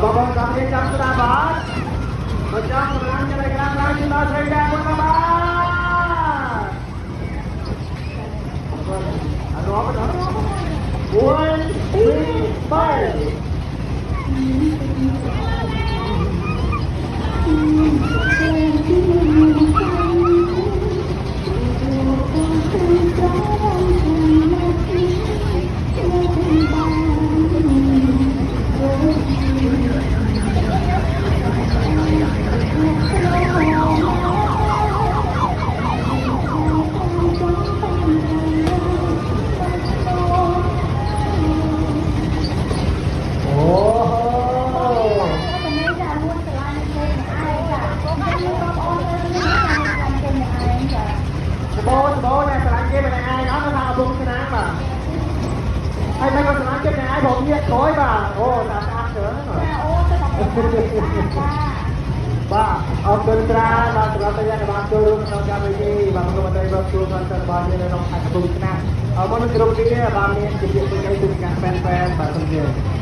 បងប្អូនគ្នាចាំស្ដាប់បាទមកចាំកម្លាំងចិត្តឲ្យខ្លាំងឡើងដល់ស្រីដែរបងប្អូនអរគុណ1 បោអ្នកស្រឡាញ់គេមិនឯងណាថាអពុកស្នាមបាទហើយមិនក៏ស្រឡាញ់គេមិនឯងបងញាក់ក្រោយបាទអូតាស្អាតច្រើនណាអូទៅបងបាទអរគុណច្រើនដល់សម្រាប់តែអ្នកបានចូលរួមក្នុងកម្មវិធីបាទខ្ញុំបានរកជួបបានទៅបាទនៅក្នុងខេត្តកំពង់ឆ្នាំងអរគុណគ្រប់គ្នាបាទមានជាពាក្យពេចន៍ទូទាំងការហ្វេនបាទសូមជម្រាប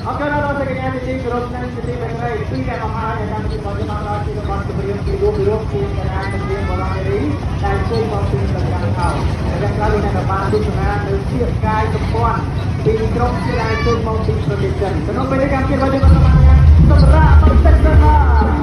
អរគុណដល់សេចក្ដីទីគោរពនិងទីមេត្រីពីអ្នកអំណាចនៃកម្មវិធីរបស់យើងបានជារបស់ជំរាបពីរូបពីកណ្ដាលជំរាបបរិយារីដែលជួយមកពីសម្រាប់ថោដែលខ្លះមានអ្នកបានទស្សនានៅជាកាយសម្ព័ន្ធពីក្រុមជាដែលជួយមកពីប្រទេសចិនក្នុងពេលនេះកម្មវិធីរបស់យើងបានសម្រាប់បរិយាបន្តិចទៅ